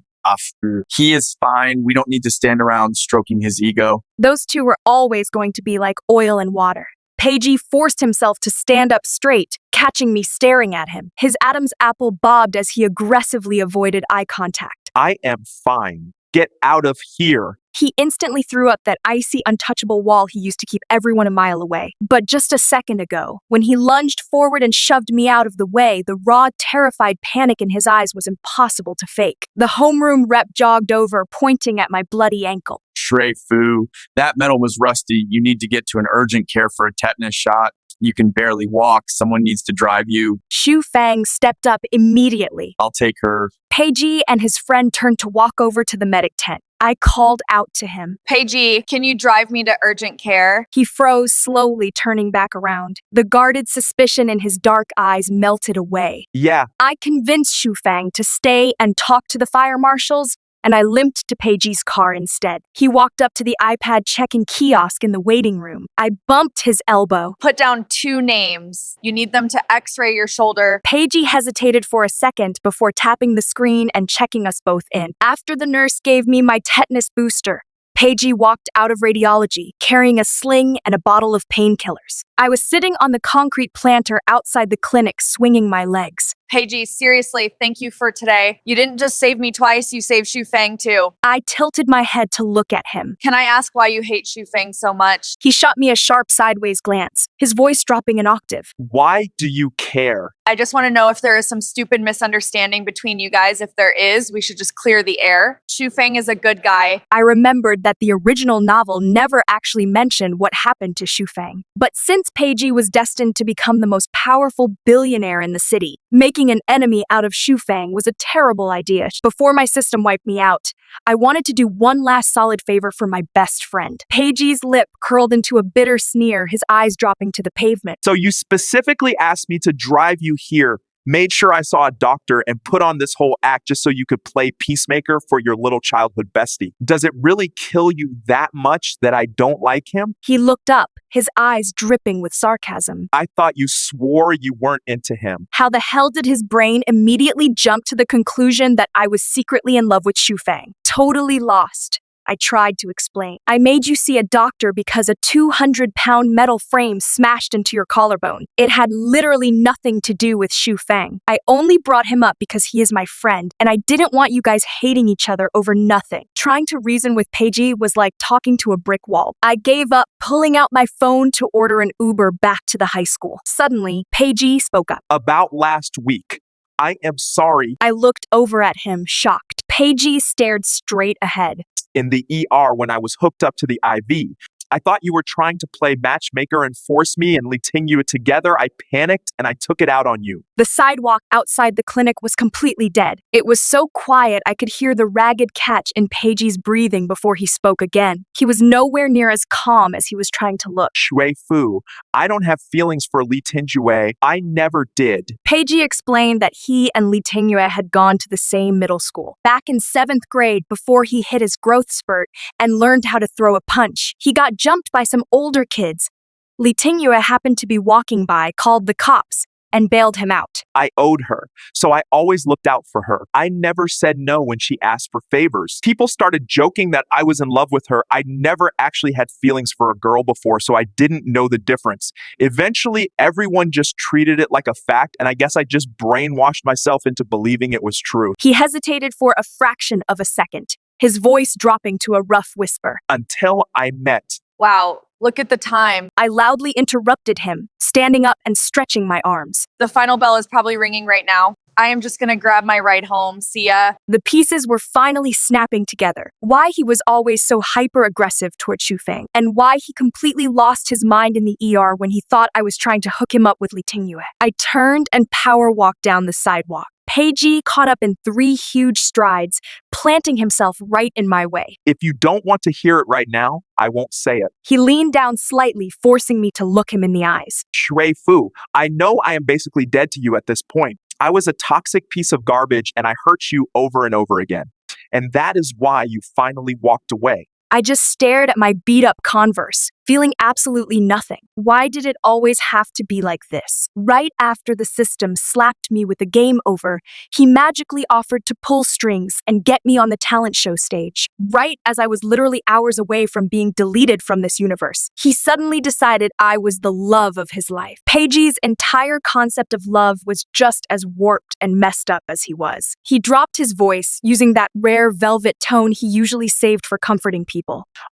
He is fine. We don't need to stand around stroking his ego. Those two were always going to be like oil and water. Peiji forced himself to stand up straight, catching me staring at him. His Adam's apple bobbed as he aggressively avoided eye contact. I am fine. Get out of here. He instantly threw up that icy, untouchable wall he used to keep everyone a mile away. But just a second ago, when he lunged forward and shoved me out of the way, the raw, terrified panic in his eyes was impossible to fake. The homeroom rep jogged over, pointing at my bloody ankle. Shui Fu, that metal was rusty. You need to get to an urgent care for a tetanus shot. You can barely walk. Someone needs to drive you. Shu Fang stepped up immediately. I'll take her. Peiji and his friend turned to walk over to the medic tent. I called out to him. Peiji, can you drive me to urgent care? He froze, slowly turning back around. The guarded suspicion in his dark eyes melted away. Yeah. I convinced Shu Fang to stay and talk to the fire marshals, and I limped to Peiji's car instead. He walked up to the iPad check-in kiosk in the waiting room. I bumped his elbow. Put down 2 names. You need them to x-ray your shoulder. Peiji hesitated for a second before tapping the screen and checking us both in. After the nurse gave me my tetanus booster, Peiji walked out of radiology, carrying a sling and a bottle of painkillers. I was sitting on the concrete planter outside the clinic, swinging my legs. Peiji, seriously, thank you for today. You didn't just save me twice, you saved Shu Feng too. I tilted my head to look at him. Can I ask why you hate Shu Feng so much? He shot me a sharp sideways glance, his voice dropping an octave. Why do you care? I just want to know if there is some stupid misunderstanding between you guys. If there is, we should just clear the air. Shu Feng is a good guy. I remembered that the original novel never actually mentioned what happened to Shu Feng. But since Peiji was destined to become the most powerful billionaire in the city, making an enemy out of Shu Feng was a terrible idea. Before my system wiped me out, I wanted to do one last solid favor for my best friend. Peiji's lip curled into a bitter sneer, his eyes dropping to the pavement. So you specifically asked me to drive you here, made sure I saw a doctor, and put on this whole act just so you could play peacemaker for your little childhood bestie. Does it really kill you that much that I don't like him? He looked up, his eyes dripping with sarcasm. I thought you swore you weren't into him. How the hell did his brain immediately jump to the conclusion that I was secretly in love with Shu Feng? Totally lost. I tried to explain. I made you see a doctor because a 200-pound metal frame smashed into your collarbone. It had literally nothing to do with Shu Feng. I only brought him up because he is my friend, and I didn't want you guys hating each other over nothing. Trying to reason with Peiji was like talking to a brick wall. I gave up, pulling out my phone to order an Uber back to the high school. Suddenly, Peiji spoke up. About last week. I am sorry. I looked over at him, shocked. Peiji stared straight ahead. In the ER when I was hooked up to the IV. I thought you were trying to play matchmaker and force me and Li Tingyue together. I panicked and I took it out on you. The sidewalk outside the clinic was completely dead. It was so quiet I could hear the ragged catch in Peiji's breathing before he spoke again. He was nowhere near as calm as he was trying to look. Shui Fu, I don't have feelings for Li Tingyue. I never did. Peiji explained that he and Li Tingyue had gone to the same middle school. Back in 7th grade, before he hit his growth spurt and learned how to throw a punch, he got jumped by some older kids. Li Tingyue happened to be walking by, called the cops, and bailed him out. I owed her, so I always looked out for her. I never said no when she asked for favors. People started joking that I was in love with her. I never actually had feelings for a girl before, so I didn't know the difference. Eventually, everyone just treated it like a fact, and I guess I just brainwashed myself into believing it was true. He hesitated for a fraction of a second, his voice dropping to a rough whisper. Until I met. Wow, look at the time. I loudly interrupted him, standing up and stretching my arms. The final bell is probably ringing right now. I am just gonna grab my ride home. See ya. The pieces were finally snapping together. Why he was always so hyper-aggressive toward Shu Feng, and why he completely lost his mind in the ER when he thought I was trying to hook him up with Li Tingyue. I turned and power walked down the sidewalk. Peiji caught up in 3 huge strides, planting himself right in my way. If you don't want to hear it right now, I won't say it. He leaned down slightly, forcing me to look him in the eyes. Shui Fu, I know I am basically dead to you at this point. I was a toxic piece of garbage and I hurt you over and over again. And that is why you finally walked away. I just stared at my beat-up Converse, feeling absolutely nothing. Why did it always have to be like this? Right after the system slapped me with the game over, he magically offered to pull strings and get me on the talent show stage. Right as I was literally hours away from being deleted from this universe, he suddenly decided I was the love of his life. Peiji's entire concept of love was just as warped and messed up as he was. He dropped his voice, using that rare velvet tone he usually saved for comforting people.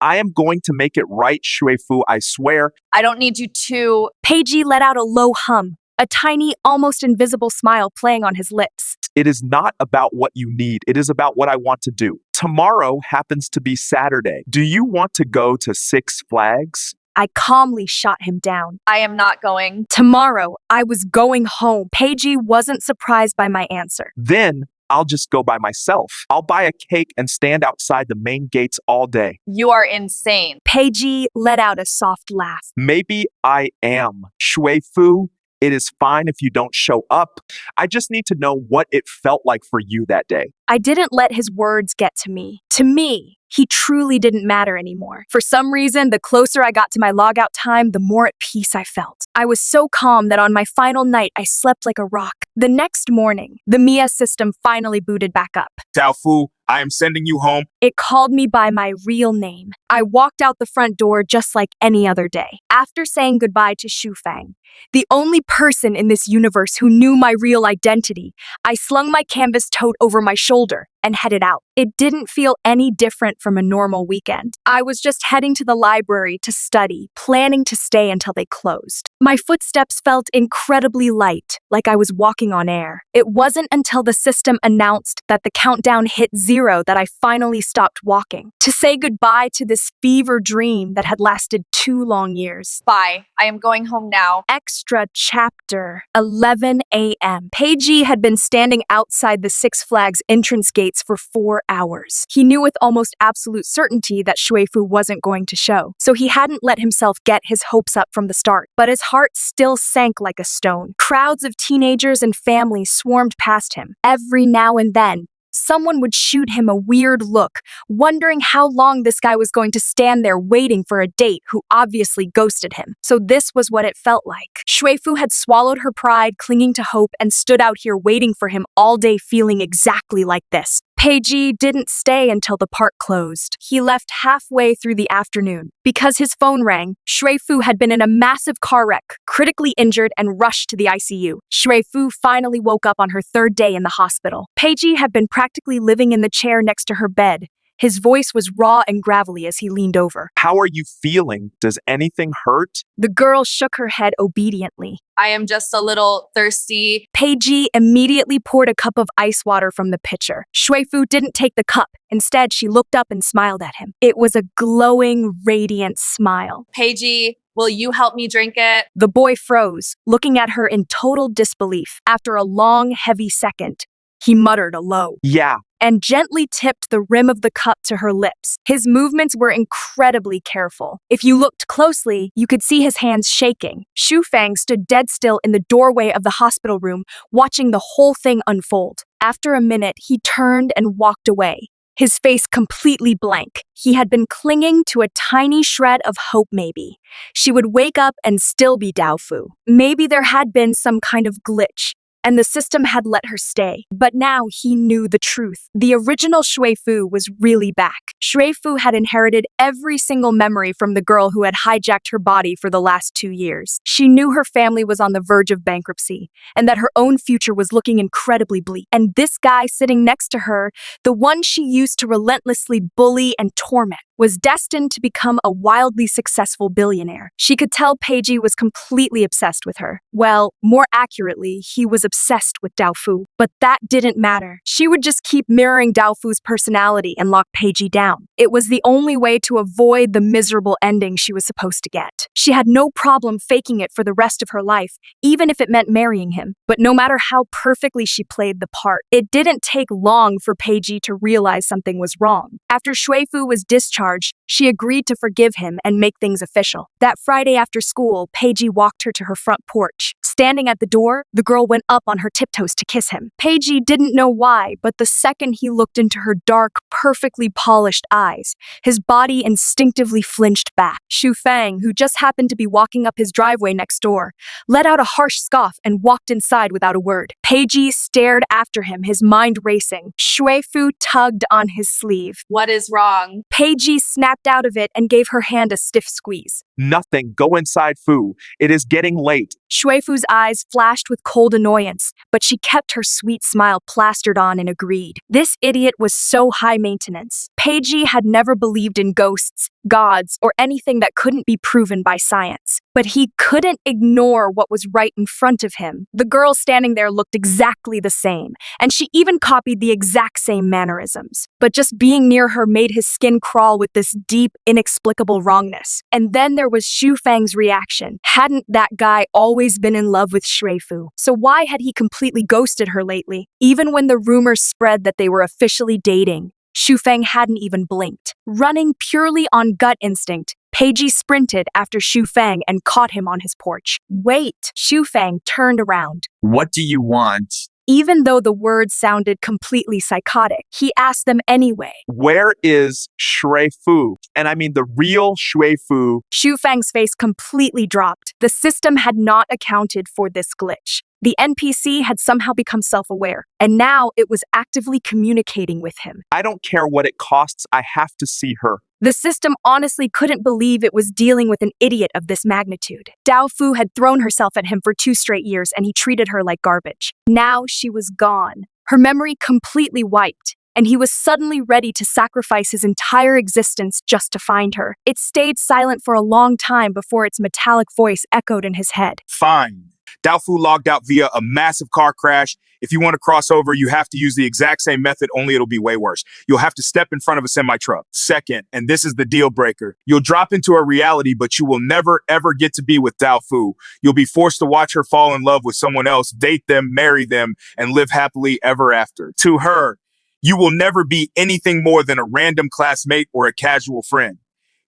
I am going to make it right, Shui Fu, I swear. I don't need you to. Peiji let out a low hum, a tiny, almost invisible smile playing on his lips. It is not about what you need. It is about what I want to do. Tomorrow happens to be Saturday. Do you want to go to Six Flags? I calmly shot him down. I am not going. Tomorrow, I was going home. Peiji wasn't surprised by my answer. Then I'll just go by myself. I'll buy a cake and stand outside the main gates all day. You are insane. Peiji let out a soft laugh. Maybe I am. Shui Fu, it is fine if you don't show up. I just need to know what it felt like for you that day. I didn't let his words get to me. To me, he truly didn't matter anymore. For some reason, the closer I got to my logout time, the more at peace I felt. I was so calm that on my final night, I slept like a rock. The next morning, the Mia system finally booted back up. Tao Fu, I am sending you home. It called me by my real name. I walked out the front door just like any other day. After saying goodbye to Shufang, the only person in this universe who knew my real identity, I slung my canvas tote over my shoulder and headed out. It didn't feel any different from a normal weekend. I was just heading to the library to study, planning to stay until they closed. My footsteps felt incredibly light, like I was walking on air. It wasn't until the system announced that the countdown hit 0 that I finally stopped walking, to say goodbye to this fever dream that had lasted 2 long years. Bye. I am going home now. Extra chapter, 11 a.m. Peiji had been standing outside the Six Flags entrance gates for 4 hours. He knew with almost absolute certainty that Shuifu wasn't going to show, so he hadn't let himself get his hopes up from the start. But his heart still sank like a stone. Crowds of teenagers and families swarmed past him. Every now and then, someone would shoot him a weird look, wondering how long this guy was going to stand there waiting for a date who obviously ghosted him. So this was what it felt like. Shuifu had swallowed her pride, clinging to hope, and stood out here waiting for him all day feeling exactly like this. Peiji didn't stay until the park closed. He left halfway through the afternoon. Because his phone rang, Shuifu had been in a massive car wreck, critically injured, and rushed to the ICU. Shuifu finally woke up on her 3rd day in the hospital. Peiji had been practically living in the chair next to her bed. His voice was raw and gravelly as he leaned over. How are you feeling? Does anything hurt? The girl shook her head obediently. I am just a little thirsty. Peiji immediately poured a cup of ice water from the pitcher. Shuifu didn't take the cup. Instead, she looked up and smiled at him. It was a glowing, radiant smile. Peiji, will you help me drink it? The boy froze, looking at her in total disbelief. After a long, heavy second, he muttered a low, Yeah. and gently tipped the rim of the cup to her lips. His movements were incredibly careful. If you looked closely, you could see his hands shaking. Shufang stood dead still in the doorway of the hospital room, watching the whole thing unfold. After a minute, he turned and walked away, his face completely blank. He had been clinging to a tiny shred of hope maybe. She would wake up and still be Daofu. Maybe there had been some kind of glitch, and the system had let her stay. But now he knew the truth. The original Shuifu was really back. Shuifu had inherited every single memory from the girl who had hijacked her body for the last 2 years. She knew her family was on the verge of bankruptcy, and that her own future was looking incredibly bleak. And this guy sitting next to her, the one she used to relentlessly bully and torment, was destined to become a wildly successful billionaire. She could tell Peiji was completely obsessed with her. Well, more accurately, he was obsessed with Daofu. But that didn't matter. She would just keep mirroring Daofu's personality and lock Peiji down. It was the only way to avoid the miserable ending she was supposed to get. She had no problem faking it for the rest of her life, even if it meant marrying him. But no matter how perfectly she played the part, it didn't take long for Peiji to realize something was wrong. After Shuifu was discharged, she agreed to forgive him and make things official. That Friday after school, Peiji walked her to her front porch. Standing at the door, the girl went up on her tiptoes to kiss him. Peiji didn't know why, but the second he looked into her dark, perfectly polished eyes, his body instinctively flinched back. Shufang, who just happened to be walking up his driveway next door, let out a harsh scoff and walked inside without a word. Peiji stared after him, his mind racing. Shuifu tugged on his sleeve. What is wrong? Peiji snapped out of it and gave her hand a stiff squeeze. Nothing. Go inside, Fu. It is getting late. Shuifu's eyes flashed with cold annoyance, but she kept her sweet smile plastered on and agreed. This idiot was so high maintenance. Peiji had never believed in ghosts, gods, or anything that couldn't be proven by science. But he couldn't ignore what was right in front of him. The girl standing there looked exactly the same, and she even copied the exact same mannerisms. But just being near her made his skin crawl with this deep, inexplicable wrongness. And then there was Shufang's reaction. Hadn't that guy always been in love with Shuifu? So why had he completely ghosted her lately? Even when the rumors spread that they were officially dating, Shufang hadn't even blinked. Running purely on gut instinct, Peiji sprinted after Shufang and caught him on his porch. Wait! Shufang turned around. What do you want? Even though the words sounded completely psychotic, he asked them anyway. Where is Shui Fu? And I mean the real Shui Fu. Shufang's face completely dropped. The system had not accounted for this glitch. The NPC had somehow become self-aware, and now it was actively communicating with him. I don't care what it costs, I have to see her. The system honestly couldn't believe it was dealing with an idiot of this magnitude. Dao Fu had thrown herself at him for 2 straight years, and he treated her like garbage. Now she was gone, her memory completely wiped, and he was suddenly ready to sacrifice his entire existence just to find her. It stayed silent for a long time before its metallic voice echoed in his head. Fine. Dao Fu logged out via a massive car crash. If you want to cross over, you have to use the exact same method, only it'll be way worse. You'll have to step in front of a semi-truck. Second, and this is the deal breaker, you'll drop into a reality, but you will never, ever get to be with Dao Fu. You'll be forced to watch her fall in love with someone else, date them, marry them, and live happily ever after. To her, you will never be anything more than a random classmate or a casual friend.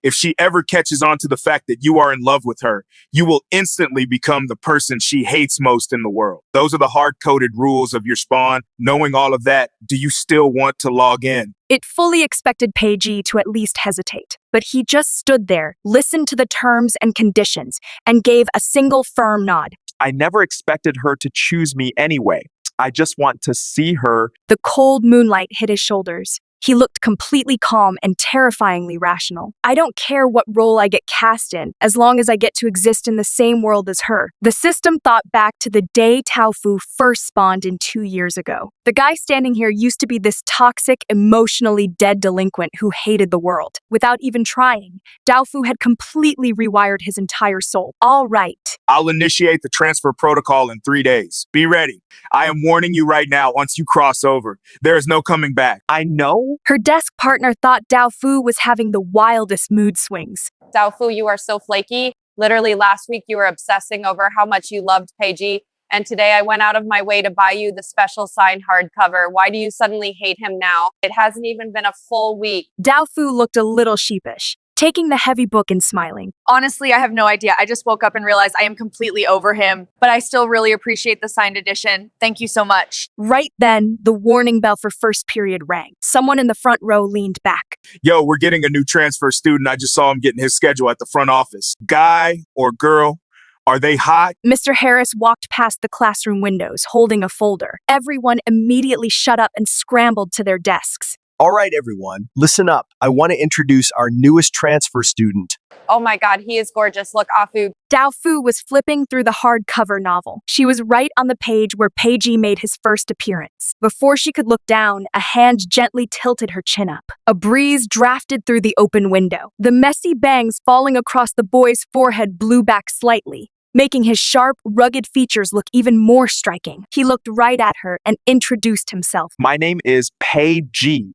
If she ever catches on to the fact that you are in love with her, you will instantly become the person she hates most in the world. Those are the hard-coded rules of your spawn. Knowing all of that, do you still want to log in? It fully expected Peiji to at least hesitate, but he just stood there, listened to the terms and conditions, and gave a single firm nod. I never expected her to choose me anyway. I just want to see her. The cold moonlight hit his shoulders. He looked completely calm and terrifyingly rational. I don't care what role I get cast in, as long as I get to exist in the same world as her. The system thought back to the day Dao Fu first spawned in 2 years ago. The guy standing here used to be this toxic, emotionally dead delinquent who hated the world. Without even trying, Dao Fu had completely rewired his entire soul. All right. I'll initiate the transfer protocol in 3 days. Be ready. I am warning you right now, once you cross over, there is no coming back. I know. Her desk partner thought Dao Fu was having the wildest mood swings. Dao Fu, you are so flaky. Literally last week you were obsessing over how much you loved Peiji, and today I went out of my way to buy you the special signed hardcover. Why do you suddenly hate him now? It hasn't even been a full week. Dao Fu looked a little sheepish, taking the heavy book and smiling. Honestly, I have no idea. I just woke up and realized I am completely over him, but I still really appreciate the signed edition. Thank you so much. Right then, the warning bell for first period rang. Someone in the front row leaned back. Yo, we're getting a new transfer student. I just saw him getting his schedule at the front office. Guy or girl? Are they hot? Mr. Harris walked past the classroom windows, holding a folder. Everyone immediately shut up and scrambled to their desks. All right, everyone, listen up. I want to introduce our newest transfer student. Oh my god, he is gorgeous. Look, Afu. Dao Fu was flipping through the hardcover novel. She was right on the page where Peiji made his first appearance. Before she could look down, a hand gently tilted her chin up. A breeze drafted through the open window. The messy bangs falling across the boy's forehead blew back slightly, making his sharp, rugged features look even more striking. He looked right at her and introduced himself. My name is Peiji.